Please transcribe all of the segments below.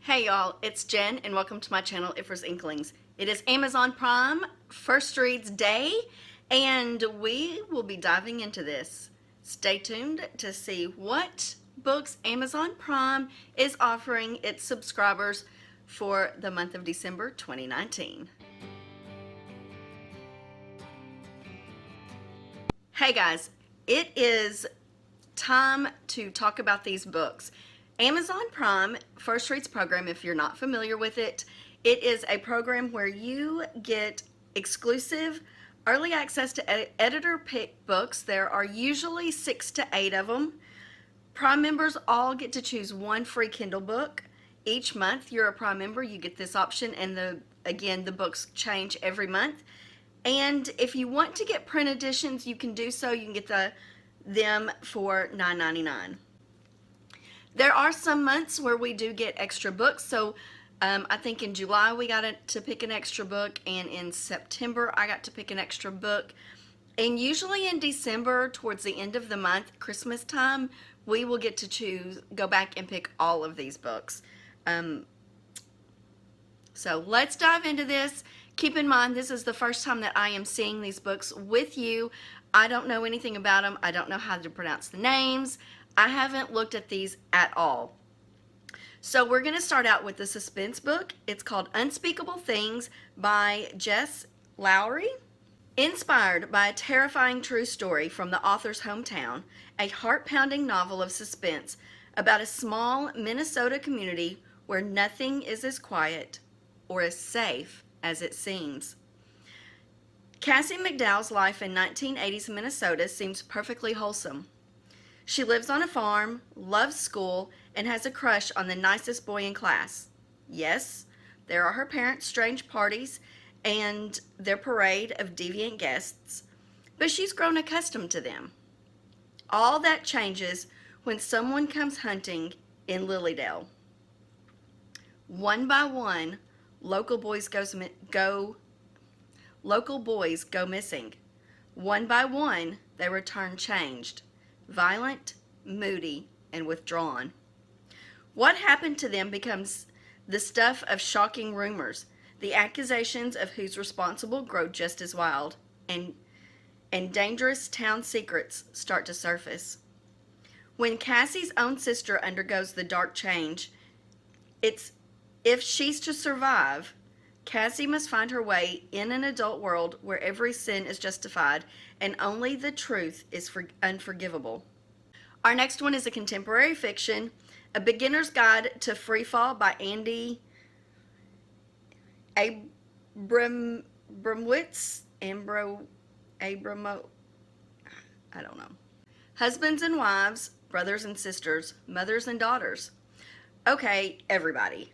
Hey y'all, it's Jen and welcome to my channel Ifra's Inklings. It is Amazon Prime First Reads Day and we will be diving into this. Stay tuned to see what books Amazon Prime is offering its subscribers for the month of December 2019. Hey guys, it is time to talk about these books. Amazon Prime First Reads program, if you're not familiar with it, it is a program where you get exclusive early access to editor pick books. There are usually 6 to 8 of them. Prime members all get to choose one free Kindle book. Each month you're a Prime member, you get this option, and the books change every month. And if you want to get print editions, you can do so. You can get them for $9.99. There are some months where we do get extra books. So I think in July we got to pick an extra book, and in September I got to pick an extra book. And usually in December, towards the end of the month, Christmas time, we will get to go back and pick all of these books. So let's dive into this. Keep in mind, this is the first time that I am seeing these books with you. I don't know anything about them. I don't know how to pronounce the names. I haven't looked at these at all. So we're going to start out with the suspense book. It's called Unspeakable Things by Jess Lowry. Inspired by a terrifying true story from the author's hometown, a heart-pounding novel of suspense about a small Minnesota community where nothing is as quiet or as safe as it seems. Cassie McDowell's life in 1980s Minnesota seems perfectly wholesome. She lives on a farm, loves school, and has a crush on the nicest boy in class. Yes, there are her parents' strange parties and their parade of deviant guests, but she's grown accustomed to them. All that changes when someone comes hunting in Lilydale. One by one, local boys go missing. One by one, they return changed, violent, moody, and withdrawn. What happened to them becomes the stuff of shocking rumors. The accusations of who's responsible grow just as wild, and dangerous town secrets start to surface. When Cassie's own sister undergoes the dark change, if she's to survive, Cassie must find her way in an adult world where every sin is justified and only the truth is unforgivable. Our next one is a contemporary fiction, A Beginner's Guide to Freefall by Andy Abramowitz. I don't know. Husbands and wives, brothers and sisters, mothers and daughters. Okay, everybody,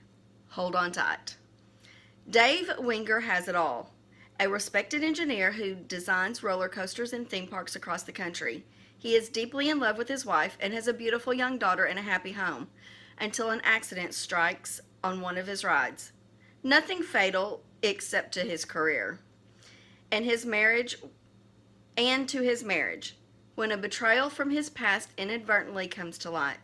hold on tight. Dave Winger has it all. A respected engineer who designs roller coasters and theme parks across the country. He is deeply in love with his wife and has a beautiful young daughter and a happy home, until an accident strikes on one of his rides. Nothing fatal except to his career and to his marriage, when a betrayal from his past inadvertently comes to light.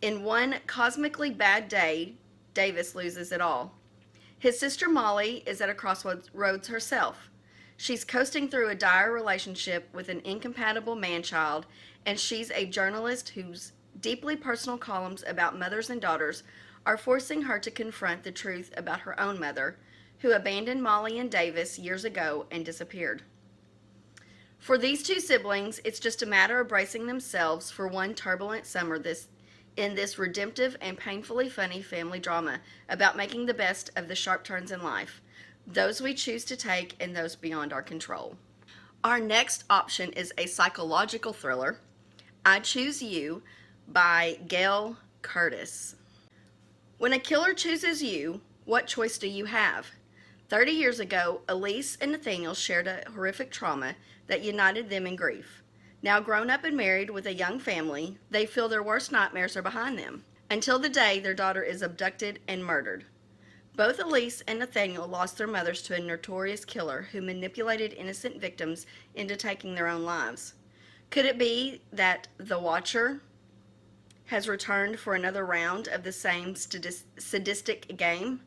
In one cosmically bad day, Davis loses it all. His sister Molly is at a crossroads herself. She's coasting through a dire relationship with an incompatible man-child, and she's a journalist whose deeply personal columns about mothers and daughters are forcing her to confront the truth about her own mother, who abandoned Molly and Davis years ago and disappeared. For these two siblings, it's just a matter of bracing themselves for one turbulent summer in this redemptive and painfully funny family drama about making the best of the sharp turns in life, those we choose to take and those beyond our control. Our next option is a psychological thriller, I Choose You by Gail Curtis. When a killer chooses you, what choice do you have? 30 years ago, Elise and Nathaniel shared a horrific trauma that united them in grief. Now grown up and married with a young family, they feel their worst nightmares are behind them, until the day their daughter is abducted and murdered. Both Elise and Nathaniel lost their mothers to a notorious killer who manipulated innocent victims into taking their own lives. Could it be that the watcher has returned for another round of the same sadistic game?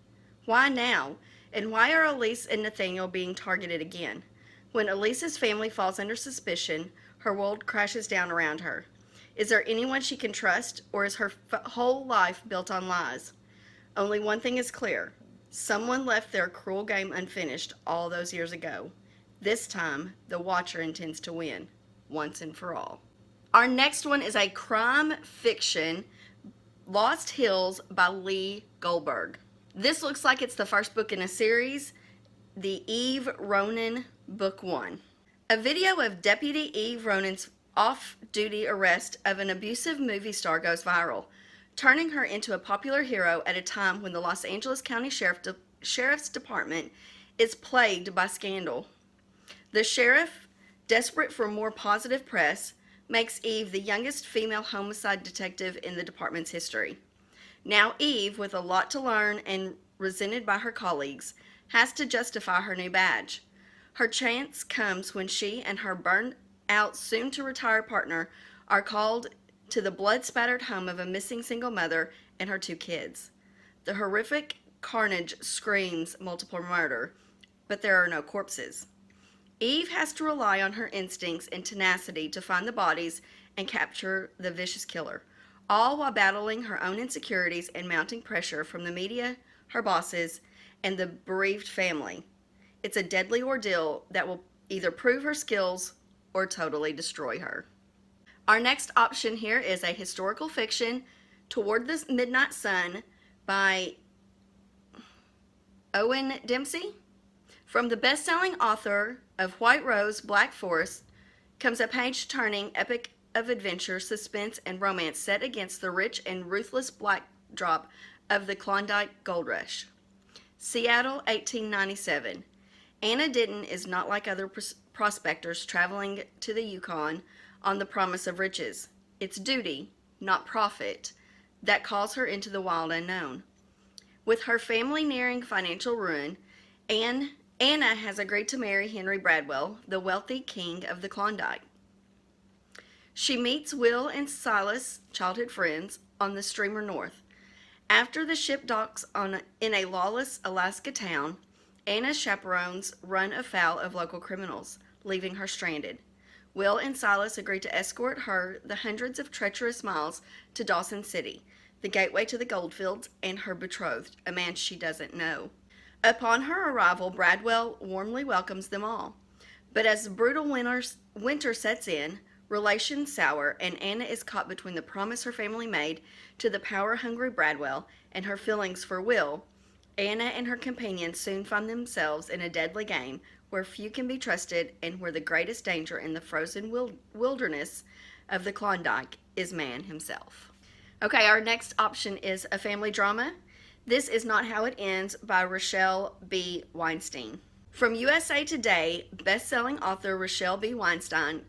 Why now? And why are Elise and Nathaniel being targeted again? When Elise's family falls under suspicion, her world crashes down around her. Is there anyone she can trust, or is her whole life built on lies? Only one thing is clear. Someone left their cruel game unfinished all those years ago. This time, the Watcher intends to win, once and for all. Our next one is a crime fiction, Lost Hills by Lee Goldberg. This looks like it's the first book in a series, the Eve Ronan Book 1. A video of Deputy Eve Ronan's off-duty arrest of an abusive movie star goes viral, turning her into a popular hero at a time when the Los Angeles County Sheriff's Department is plagued by scandal. The sheriff, desperate for more positive press, makes Eve the youngest female homicide detective in the department's history. Now Eve, with a lot to learn and resented by her colleagues, has to justify her new badge. Her chance comes when she and her burned-out, soon-to-retire partner are called to the blood-spattered home of a missing single mother and her 2 kids. The horrific carnage screams multiple murder, but there are no corpses. Eve has to rely on her instincts and tenacity to find the bodies and capture the vicious killer, all while battling her own insecurities and mounting pressure from the media, her bosses, and the bereaved family. It's a deadly ordeal that will either prove her skills or totally destroy her. Our next option here is a historical fiction, Toward the Midnight Sun by Owen Dempsey. From the best-selling author of White Rose, Black Forest comes a page-turning epic of adventure, suspense, and romance set against the rich and ruthless backdrop of the Klondike Gold Rush. Seattle, 1897. Anna Denton is not like other prospectors traveling to the Yukon on the promise of riches. It's duty, not profit, that calls her into the wild unknown. With her family nearing financial ruin, Anna has agreed to marry Henry Bradwell, the wealthy king of the Klondike. She meets Will and Silas, childhood friends, on the steamer north. After the ship docks in a lawless Alaska town, Anna's chaperones run afoul of local criminals, leaving her stranded. Will and Silas agree to escort her the hundreds of treacherous miles to Dawson City, the gateway to the goldfields, and her betrothed, a man she doesn't know. Upon her arrival, Bradwell warmly welcomes them all. But as the brutal winter sets in, relations sour, and Anna is caught between the promise her family made to the power-hungry Bradwell and her feelings for Will. Anna and her companions soon find themselves in a deadly game where few can be trusted and where the greatest danger in the frozen wilderness of the Klondike is man himself. Okay, our next option is a family drama. This is Not How It Ends by Rochelle B. Weinstein. From USA Today, best-selling author Rochelle B. Weinstein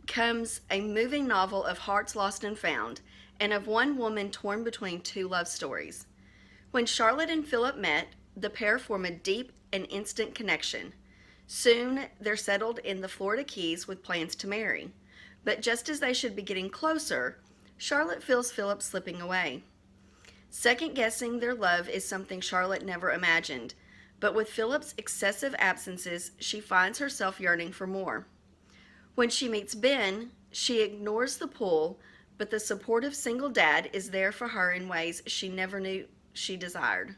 comes a moving novel of hearts lost and found, and of one woman torn between 2 love stories. When Charlotte and Philip met, the pair form a deep and instant connection. Soon, they're settled in the Florida Keys with plans to marry. But just as they should be getting closer, Charlotte feels Philip slipping away. Second-guessing their love is something Charlotte never imagined, but with Philip's excessive absences, she finds herself yearning for more. When she meets Ben, she ignores the pull, but the supportive single dad is there for her in ways she never knew she desired.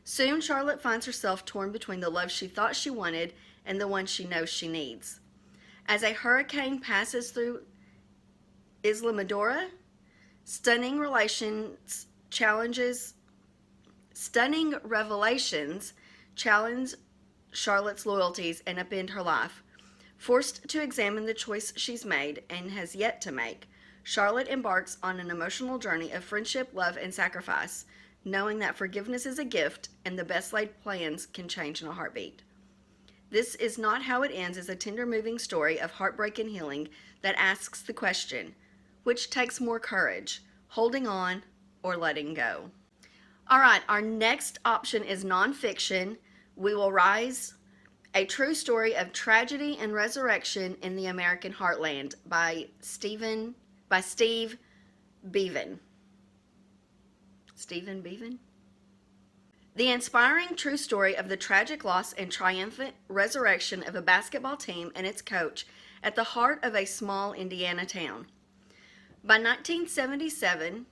Soon, Charlotte finds herself torn between the love she thought she wanted and the one she knows she needs. As a hurricane passes through Islamorada, stunning revelations challenge Charlotte's loyalties and upend her life. Forced to examine the choice she's made and has yet to make, Charlotte embarks on an emotional journey of friendship, love, and sacrifice, knowing that forgiveness is a gift and the best laid plans can change in a heartbeat. This Is Not How It Ends is a tender, moving story of heartbreak and healing that asks the question, which takes more courage, holding on or letting go? All right, our next option is nonfiction, We Will Rise, a true story of tragedy and resurrection in the American heartland by Steve Bevan. Stephen Bevan? The inspiring true story of the tragic loss and triumphant resurrection of a basketball team and its coach at the heart of a small Indiana town. By 1977,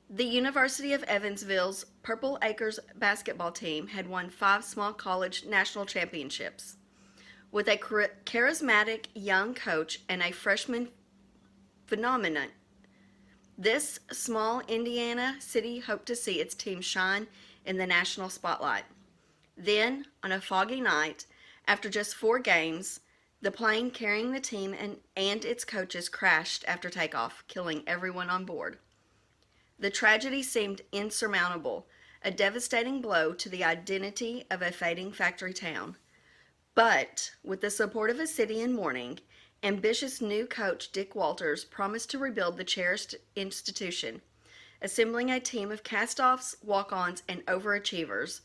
the University of Evansville's Purple Acres basketball team had won 5 small college national championships. With a charismatic young coach and a freshman phenomenon, this small Indiana city hoped to see its team shine in the national spotlight. Then, on a foggy night, after just 4 games, the plane carrying the team and its coaches crashed after takeoff, killing everyone on board. The tragedy seemed insurmountable, a devastating blow to the identity of a fading factory town. But, with the support of a city in mourning, ambitious new coach Dick Walters promised to rebuild the cherished institution. Assembling a team of cast-offs, walk-ons, and overachievers,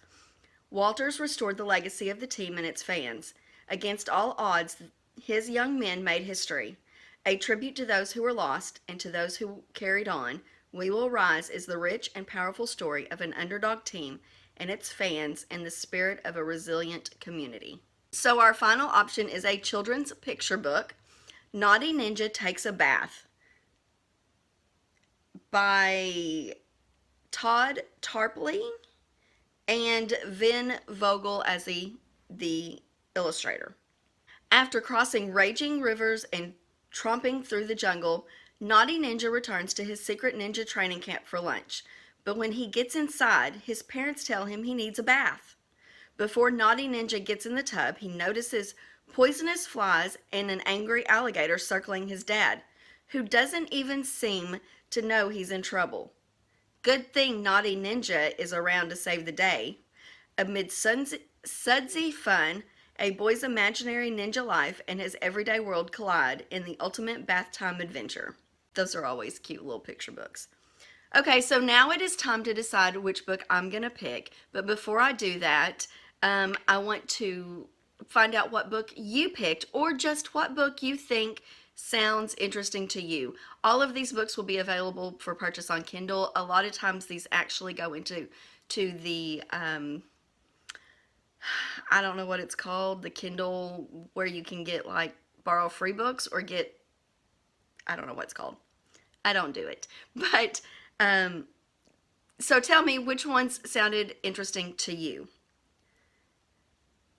Walters restored the legacy of the team and its fans. Against all odds, his young men made history. A tribute to those who were lost and to those who carried on, We Will Rise is the rich and powerful story of an underdog team and its fans and the spirit of a resilient community. So our final option is a children's picture book, Naughty Ninja Takes a Bath, by Todd Tarpley and Vin Vogel as the illustrator. After crossing raging rivers and tromping through the jungle, Naughty Ninja returns to his secret ninja training camp for lunch. But when he gets inside, his parents tell him he needs a bath. Before Naughty Ninja gets in the tub, he notices poisonous flies and an angry alligator circling his dad, who doesn't even seem to know he's in trouble. Good thing Naughty Ninja is around to save the day. Amid sudsy fun, a boy's imaginary ninja life and his everyday world collide in the ultimate bath time adventure. Those are always cute little picture books. Okay, so now it is time to decide which book I'm going to pick. But before I do that, I want to find out what book you picked, or just what book you think sounds interesting to you. All of these books will be available for purchase on Kindle. A lot of times these actually go into the I don't know what it's called, the Kindle, where you can get like borrow free books or get, I don't know what it's called. I don't do it. But so tell me which ones sounded interesting to you.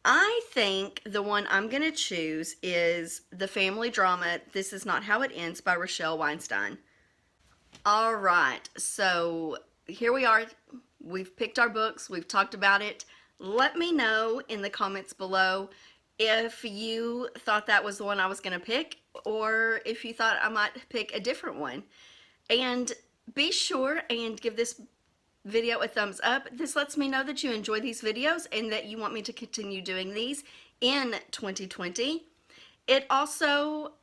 I think the one I'm going to choose is the family drama This Is Not How It Ends by Rochelle Weinstein. All right, so here we are. We've picked our books. We've talked about it. Let me know in the comments below if you thought that was the one I was going to pick, or if you thought I might pick a different one. And be sure and give this video a thumbs up. This lets me know that you enjoy these videos and that you want me to continue doing these in 2020. It also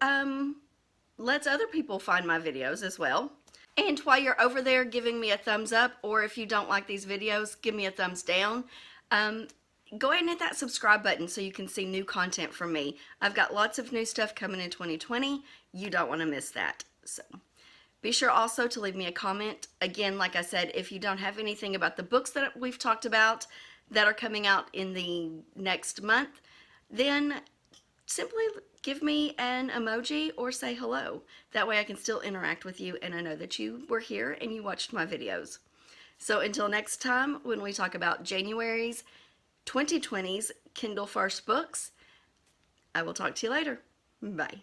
lets other people find my videos as well. And while you're over there giving me a thumbs up, or if you don't like these videos, give me a thumbs down. Go ahead and hit that subscribe button so you can see new content from me. I've got lots of new stuff coming in 2020. You don't want to miss that. So be sure also to leave me a comment. Again, like I said, if you don't have anything about the books that we've talked about that are coming out in the next month, then simply give me an emoji or say hello. That way I can still interact with you and I know that you were here and you watched my videos. So until next time, when we talk about January's 2020's Kindle First books, I will talk to you later. Bye.